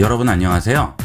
여러분 안녕하세요.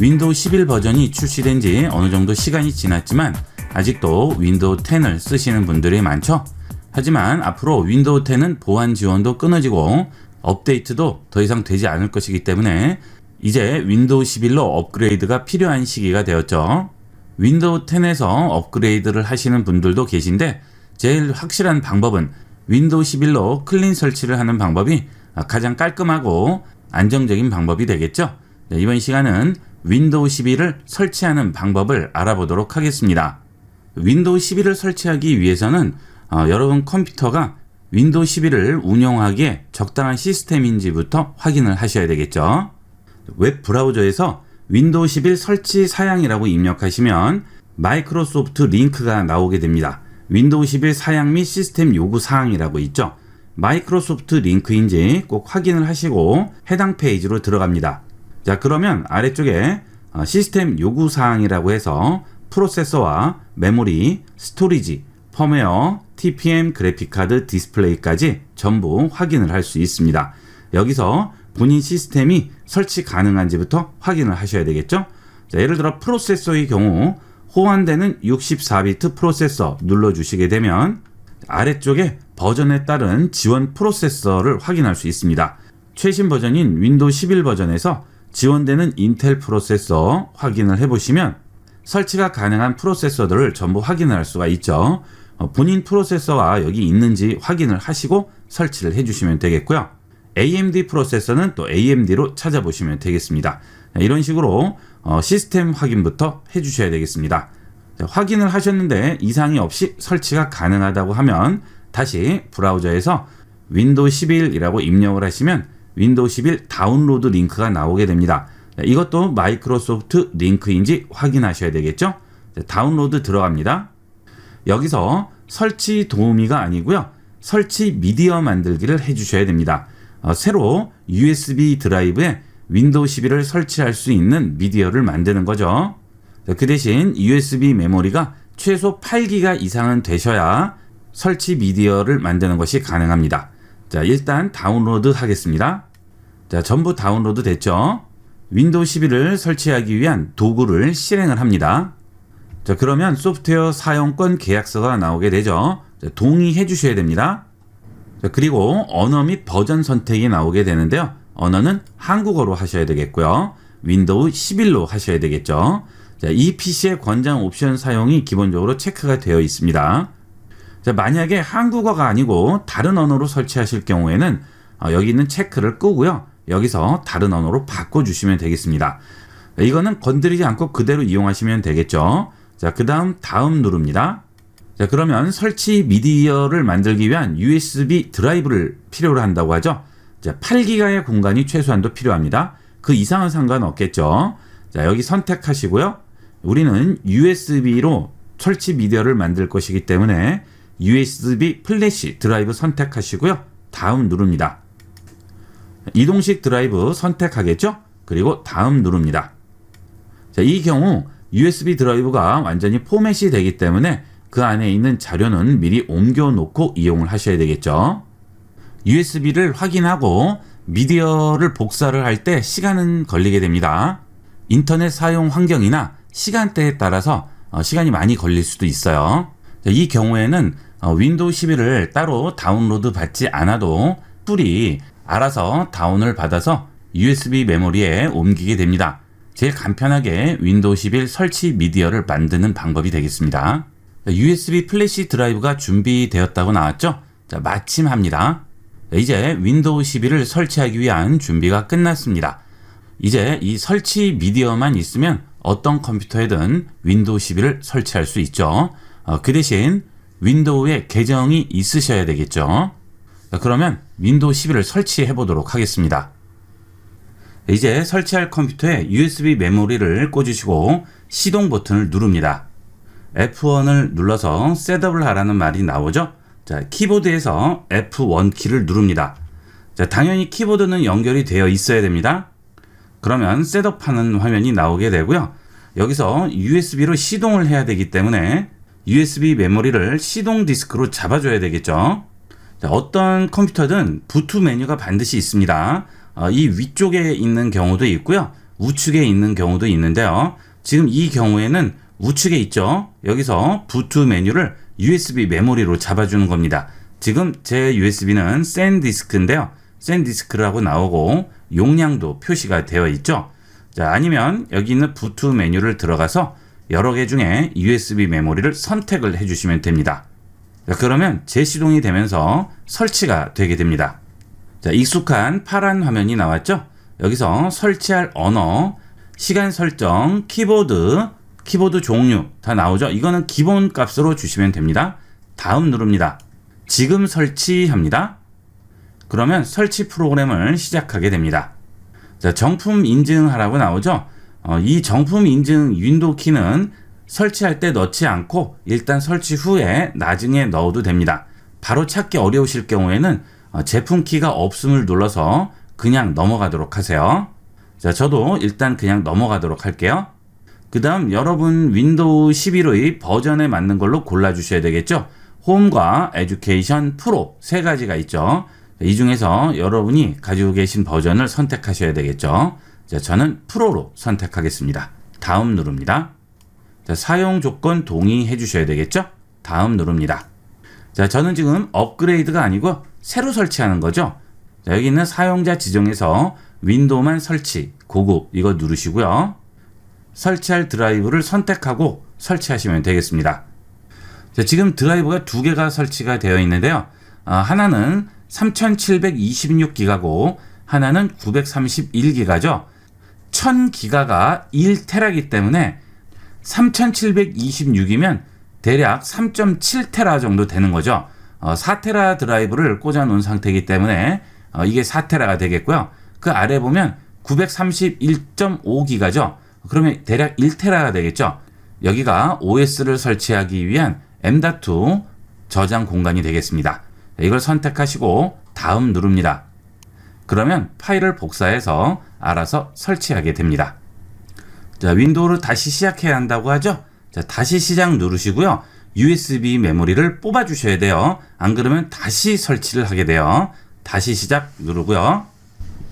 윈도우 11 버전이 출시된 지 어느 정도 시간이 지났지만 아직도 윈도우 10을 쓰시는 분들이 많죠. 하지만 앞으로 윈도우 10은 보안 지원도 끊어지고 업데이트도 더 이상 되지 않을 것이기 때문에 이제 윈도우 11로 업그레이드가 필요한 시기가 되었죠. 윈도우 10에서 업그레이드를 하시는 분들도 계신데 제일 확실한 방법은 윈도우 11로 클린 설치를 하는 방법이 가장 깔끔하고 안정적인 방법이 되겠죠. 이번 시간은 윈도우 11을 설치하는 방법을 알아보도록 하겠습니다. 윈도우 11을 설치하기 위해서는 여러분 컴퓨터가 윈도우 11을 운영하기에 적당한 시스템인지부터 확인을 하셔야 되겠죠. 웹 브라우저에서 윈도우 11 설치 사양이라고 입력하시면 마이크로소프트 링크가 나오게 됩니다. 윈도우 11 사양 및 시스템 요구 사항이라고 있죠. 마이크로소프트 링크인지 꼭 확인을 하시고 해당 페이지로 들어갑니다. 자, 그러면 아래쪽에 시스템 요구 사항이라고 해서 프로세서와 메모리, 스토리지, 펌웨어, TPM, 그래픽카드, 디스플레이까지 전부 확인을 할 수 있습니다. 여기서 본인 시스템이 설치 가능한지부터 확인을 하셔야 되겠죠. 자, 예를 들어 프로세서의 경우 호환되는 64비트 프로세서 눌러주시게 되면 아래쪽에 버전에 따른 지원 프로세서를 확인할 수 있습니다. 최신 버전인 윈도우 11 버전에서 지원되는 인텔 프로세서 확인을 해보시면 설치가 가능한 프로세서들을 전부 확인할 수가 있죠. 본인 프로세서와 여기 있는지 확인을 하시고 설치를 해주시면 되겠고요. AMD 프로세서는 또 AMD로 찾아보시면 되겠습니다. 이런 식으로 시스템 확인부터 해주셔야 되겠습니다. 확인을 하셨는데 이상이 없이 설치가 가능하다고 하면 다시 브라우저에서 윈도우 11이라고 입력을 하시면 윈도우 11 다운로드 링크가 나오게 됩니다. 이것도 마이크로소프트 링크인지 확인하셔야 되겠죠. 다운로드 들어갑니다. 여기서 설치 도우미가 아니고요, 설치 미디어 만들기를 해주셔야 됩니다. 새로 USB 드라이브에 윈도우 11을 설치할 수 있는 미디어를 만드는 거죠. 그 대신 USB 메모리가 최소 8기가 이상은 되셔야 설치 미디어를 만드는 것이 가능합니다. 자, 일단 다운로드 하겠습니다. 자, 전부 다운로드 됐죠? 윈도우 11을 설치하기 위한 도구를 실행을 합니다. 자, 그러면 소프트웨어 사용권 계약서가 나오게 되죠. 자, 동의해 주셔야 됩니다. 자, 그리고 언어 및 버전 선택이 나오게 되는데요. 언어는 한국어로 하셔야 되겠고요. 윈도우 11로 하셔야 되겠죠. 자, 이 PC의 권장 옵션 사용이 기본적으로 체크가 되어 있습니다. 자, 만약에 한국어가 아니고 다른 언어로 설치하실 경우에는 여기 있는 체크를 끄고요. 여기서 다른 언어로 바꿔주시면 되겠습니다. 이거는 건드리지 않고 그대로 이용하시면 되겠죠. 자, 그 다음 누릅니다. 자, 그러면 설치 미디어를 만들기 위한 USB 드라이브를 필요로 한다고 하죠. 자, 8기가의 공간이 최소한도 필요합니다. 그 이상은 상관없겠죠. 자, 여기 선택하시고요. 우리는 USB로 설치 미디어를 만들 것이기 때문에 USB 플래시 드라이브 선택하시고요. 다음 누릅니다. 이동식 드라이브 선택하겠죠? 그리고 다음 누릅니다. 자, 이 경우 USB 드라이브가 완전히 포맷이 되기 때문에 그 안에 있는 자료는 미리 옮겨 놓고 이용을 하셔야 되겠죠. USB를 확인하고 미디어를 복사를 할 때 시간은 걸리게 됩니다. 인터넷 사용 환경이나 시간대에 따라서 시간이 많이 걸릴 수도 있어요. 자, 이 경우에는 윈도우 11을 따로 다운로드 받지 않아도 툴이 알아서 다운을 받아서 USB 메모리에 옮기게 됩니다. 제일 간편하게 윈도우 11 설치 미디어를 만드는 방법이 되겠습니다. 자, USB 플래시 드라이브가 준비되었다고 나왔죠? 자, 마침 합니다. 자, 이제 윈도우 11을 설치하기 위한 준비가 끝났습니다. 이제 이 설치 미디어만 있으면 어떤 컴퓨터에든 윈도우 11을 설치할 수 있죠. 그 대신 윈도우에 계정이 있으셔야 되겠죠. 자, 그러면 윈도우 11을 설치해 보도록 하겠습니다. 이제 설치할 컴퓨터에 USB 메모리를 꽂으시고 시동 버튼을 누릅니다. F1을 눌러서 셋업을 하라는 말이 나오죠. 자, 키보드에서 F1 키를 누릅니다. 자, 당연히 키보드는 연결이 되어 있어야 됩니다. 그러면 셋업하는 화면이 나오게 되고요. 여기서 USB로 시동을 해야 되기 때문에 USB 메모리를 시동 디스크로 잡아줘야 되겠죠. 자, 어떤 컴퓨터든 부트 메뉴가 반드시 있습니다. 이 위쪽에 있는 경우도 있고요. 우측에 있는 경우도 있는데요. 지금 이 경우에는 우측에 있죠. 여기서 부트 메뉴를 USB 메모리로 잡아주는 겁니다. 지금 제 USB는 SanDisk인데요. SanDisk라고 나오고 용량도 표시가 되어 있죠. 자, 아니면 여기 있는 부트 메뉴를 들어가서 여러 개 중에 USB 메모리를 선택을 해주시면 됩니다. 자, 그러면 재시동이 되면서 설치가 되게 됩니다. 자, 익숙한 파란 화면이 나왔죠? 여기서 설치할 언어, 시간 설정, 키보드 종류 다 나오죠? 이거는 기본 값으로 주시면 됩니다. 다음 누릅니다. 지금 설치합니다. 그러면 설치 프로그램을 시작하게 됩니다. 자, 정품 인증하라고 나오죠? 이 정품 인증 윈도우 키는 설치할 때 넣지 않고 일단 설치 후에 나중에 넣어도 됩니다. 바로 찾기 어려우실 경우에는 제품 키가 없음을 눌러서 그냥 넘어가도록 하세요. 자, 저도 일단 그냥 넘어가도록 할게요. 그 다음 여러분 윈도우 11의 버전에 맞는 걸로 골라주셔야 되겠죠. 홈과 에듀케이션, 프로 세 가지가 있죠. 이 중에서 여러분이 가지고 계신 버전을 선택하셔야 되겠죠. 자, 저는 프로로 선택하겠습니다. 다음 누릅니다. 자, 사용 조건 동의해 주셔야 되겠죠. 다음 누릅니다. 자, 저는 지금 업그레이드가 아니고 새로 설치하는 거죠. 자, 여기 있는 사용자 지정에서 윈도우만 설치, 고급 이거 누르시고요. 설치할 드라이브를 선택하고 설치하시면 되겠습니다. 자, 지금 드라이브가 두 개가 설치가 되어 있는데요. 하나는 3726기가고 하나는 931기가죠. 1000기가가 1테라이기 때문에 3726이면 대략 3.7테라 정도 되는 거죠. 4테라 드라이브를 꽂아 놓은 상태이기 때문에 이게 4테라가 되겠고요. 그 아래 보면 931.5기가죠. 그러면 대략 1테라가 되겠죠. 여기가 OS를 설치하기 위한 M.2 저장 공간이 되겠습니다. 이걸 선택하시고 다음 누릅니다. 그러면 파일을 복사해서 알아서 설치하게 됩니다. 자, 윈도우를 다시 시작해야 한다고 하죠. 자, 다시 시작 누르시고요. USB 메모리를 뽑아 주셔야 돼요. 안 그러면 다시 설치를 하게 돼요. 다시 시작 누르고요.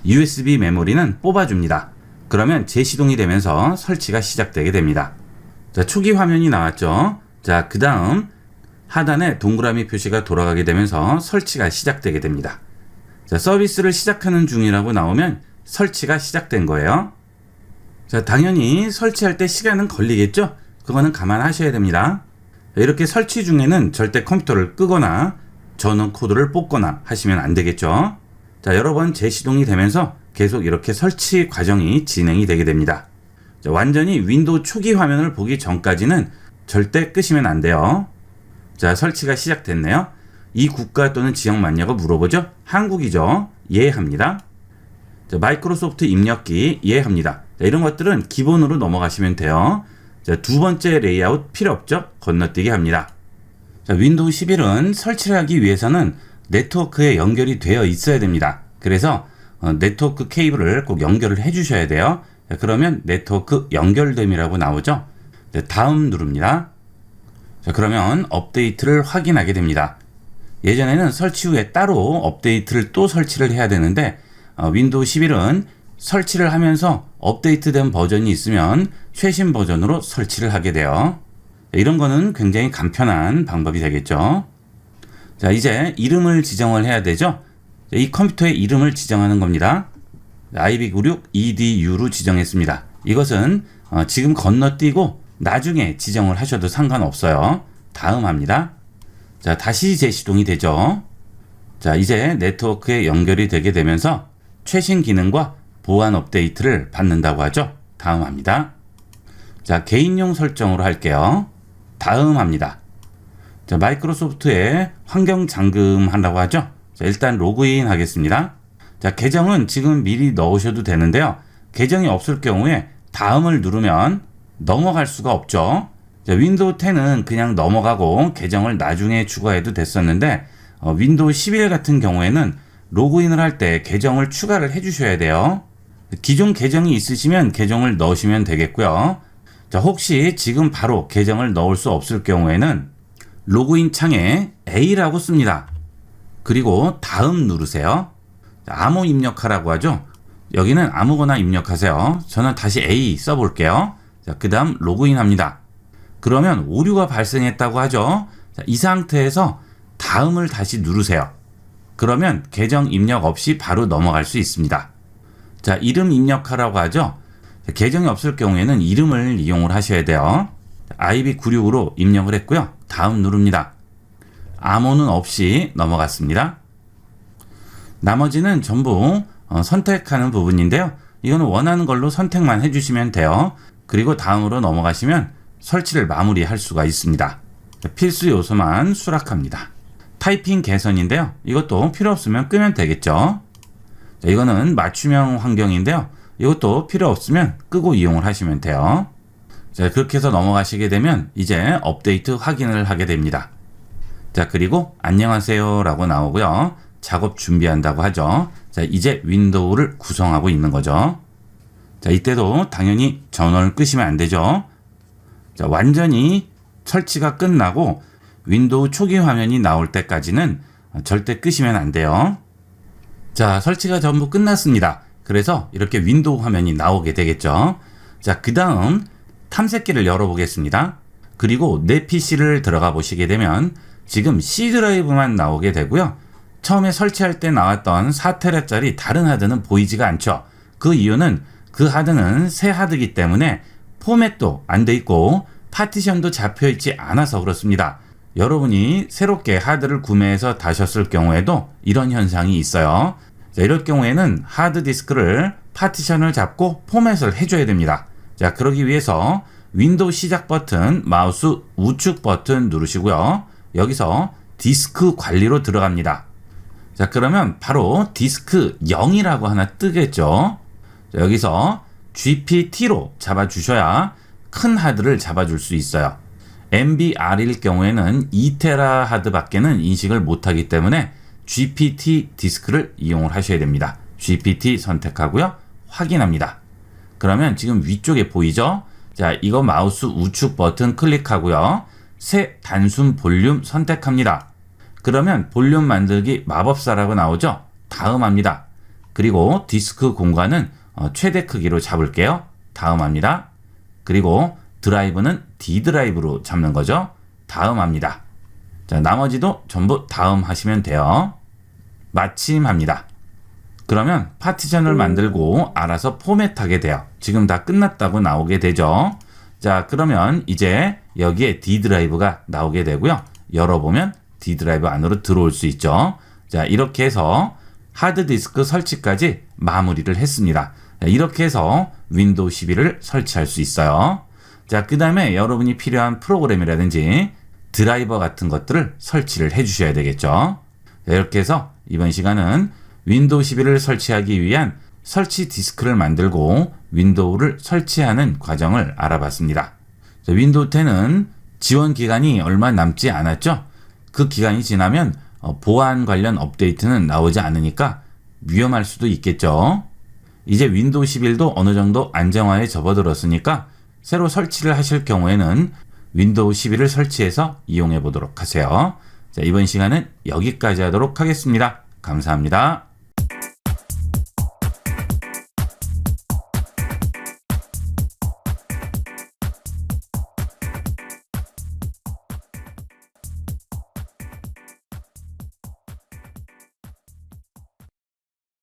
USB 메모리는 뽑아 줍니다. 그러면 재시동이 되면서 설치가 시작되게 됩니다. 자, 초기 화면이 나왔죠. 자, 그 다음 하단에 동그라미 표시가 돌아가게 되면서 설치가 시작되게 됩니다. 자, 서비스를 시작하는 중이라고 나오면 설치가 시작된 거예요. 자, 당연히 설치할 때 시간은 걸리겠죠? 그거는 감안하셔야 됩니다. 이렇게 설치 중에는 절대 컴퓨터를 끄거나 전원 코드를 뽑거나 하시면 안 되겠죠? 자, 여러 번 재시동이 되면서 계속 이렇게 설치 과정이 진행이 되게 됩니다. 자, 완전히 윈도우 초기 화면을 보기 전까지는 절대 끄시면 안 돼요. 자, 설치가 시작됐네요. 이 국가 또는 지역 맞냐고 물어보죠? 한국이죠. 예 합니다. 자, 마이크로소프트 입력기 예 합니다. 자, 이런 것들은 기본으로 넘어가시면 돼요. 자, 두 번째 레이아웃 필요 없죠? 건너뛰기 합니다. 자, 윈도우 11은 설치를 하기 위해서는 네트워크에 연결이 되어 있어야 됩니다. 그래서 네트워크 케이블을 꼭 연결을 해 주셔야 돼요. 자, 그러면 네트워크 연결됨이라고 나오죠. 자, 다음 누릅니다. 자, 그러면 업데이트를 확인하게 됩니다. 예전에는 설치 후에 따로 업데이트를 또 설치를 해야 되는데 윈도우 11은 설치를 하면서 업데이트된 버전이 있으면 최신 버전으로 설치를 하게 돼요. 이런 거는 굉장히 간편한 방법이 되겠죠. 자, 이제 이름을 지정을 해야 되죠. 이 컴퓨터의 이름을 지정하는 겁니다. IB96EDU로 지정했습니다. 이것은 지금 건너뛰고 나중에 지정을 하셔도 상관없어요. 다음 합니다. 자, 다시 재시동이 되죠. 자, 이제 네트워크에 연결이 되게 되면서 최신 기능과 보안 업데이트를 받는다고 하죠. 다음 합니다. 자, 개인용 설정으로 할게요. 다음 합니다. 자, 마이크로소프트에 환경 잠금 한다고 하죠. 자, 일단 로그인 하겠습니다. 자, 계정은 지금 미리 넣으셔도 되는데요. 계정이 없을 경우에 다음을 누르면 넘어갈 수가 없죠. 자, 윈도우 10은 그냥 넘어가고 계정을 나중에 추가해도 됐었는데 윈도우 11 같은 경우에는 로그인을 할 때 계정을 추가를 해 주셔야 돼요. 기존 계정이 있으시면 계정을 넣으시면 되겠고요. 자, 혹시 지금 바로 계정을 넣을 수 없을 경우에는 로그인 창에 A라고 씁니다. 그리고 다음 누르세요. 자, 암호 입력하라고 하죠. 여기는 아무거나 입력하세요. 저는 다시 A 써볼게요. 자, 그 다음 로그인 합니다. 그러면 오류가 발생했다고 하죠. 자, 이 상태에서 다음을 다시 누르세요. 그러면 계정 입력 없이 바로 넘어갈 수 있습니다. 자, 이름 입력하라고 하죠. 자, 계정이 없을 경우에는 이름을 이용을 하셔야 돼요. IB96으로 입력을 했고요. 다음 누릅니다. 암호는 없이 넘어갔습니다. 나머지는 전부 선택하는 부분인데요. 이거는 원하는 걸로 선택만 해주시면 돼요. 그리고 다음으로 넘어가시면 설치를 마무리할 수가 있습니다. 필수 요소만 수락합니다. 타이핑 개선인데요. 이것도 필요 없으면 끄면 되겠죠. 자, 이거는 맞춤형 환경인데요. 이것도 필요 없으면 끄고 이용을 하시면 돼요. 자, 그렇게 해서 넘어가시게 되면 이제 업데이트 확인을 하게 됩니다. 자, 그리고 안녕하세요 라고 나오고요. 작업 준비한다고 하죠. 자, 이제 윈도우를 구성하고 있는 거죠. 자, 이때도 당연히 전원을 끄시면 안 되죠. 자, 완전히 설치가 끝나고 윈도우 초기 화면이 나올 때까지는 절대 끄시면 안 돼요. 자, 설치가 전부 끝났습니다. 그래서 이렇게 윈도우 화면이 나오게 되겠죠. 자, 그 다음 탐색기를 열어보겠습니다. 그리고 내 PC를 들어가 보시게 되면 지금 C 드라이브만 나오게 되고요. 처음에 설치할 때 나왔던 4TB짜리 다른 하드는 보이지가 않죠. 그 이유는 그 하드는 새 하드이기 때문에 포맷도 안 돼 있고 파티션도 잡혀 있지 않아서 그렇습니다. 여러분이 새롭게 하드를 구매해서 다셨을 경우에도 이런 현상이 있어요. 자, 이럴 경우에는 하드디스크를 파티션을 잡고 포맷을 해줘야 됩니다. 자, 그러기 위해서 윈도우 시작 버튼, 마우스 우측 버튼 누르시고요. 여기서 디스크 관리로 들어갑니다. 자, 그러면 바로 디스크 0이라고 하나 뜨겠죠. 자, 여기서 GPT로 잡아주셔야 큰 하드를 잡아줄 수 있어요. MBR일 경우에는 2테라 하드밖에는 인식을 못하기 때문에 GPT 디스크를 이용을 하셔야 됩니다. GPT 선택하고요. 확인합니다. 그러면 지금 위쪽에 보이죠? 자, 이거 마우스 우측 버튼 클릭하고요. 새 단순 볼륨 선택합니다. 그러면 볼륨 만들기 마법사라고 나오죠? 다음 합니다. 그리고 디스크 공간은 최대 크기로 잡을게요. 다음 합니다. 그리고 드라이브는 D 드라이브로 잡는 거죠. 다음 합니다. 자, 나머지도 전부 다음 하시면 돼요. 마침 합니다. 그러면 파티션을 만들고 알아서 포맷하게 돼요. 지금 다 끝났다고 나오게 되죠. 자, 그러면 이제 여기에 D 드라이브가 나오게 되고요. 열어보면 D 드라이브 안으로 들어올 수 있죠. 자, 이렇게 해서 하드디스크 설치까지 마무리를 했습니다. 자, 이렇게 해서 윈도우 11을 설치할 수 있어요. 자, 그 다음에 여러분이 필요한 프로그램이라든지 드라이버 같은 것들을 설치를 해 주셔야 되겠죠. 자, 이렇게 해서 이번 시간은 윈도우 11을 설치하기 위한 설치 디스크를 만들고 윈도우를 설치하는 과정을 알아봤습니다. 자, 윈도우 10은 지원 기간이 얼마 남지 않았죠. 그 기간이 지나면 보안 관련 업데이트는 나오지 않으니까 위험할 수도 있겠죠. 이제 윈도우 11도 어느 정도 안정화에 접어들었으니까 새로 설치를 하실 경우에는 윈도우 11을 설치해서 이용해 보도록 하세요. 자, 이번 시간은 여기까지 하도록 하겠습니다. 감사합니다.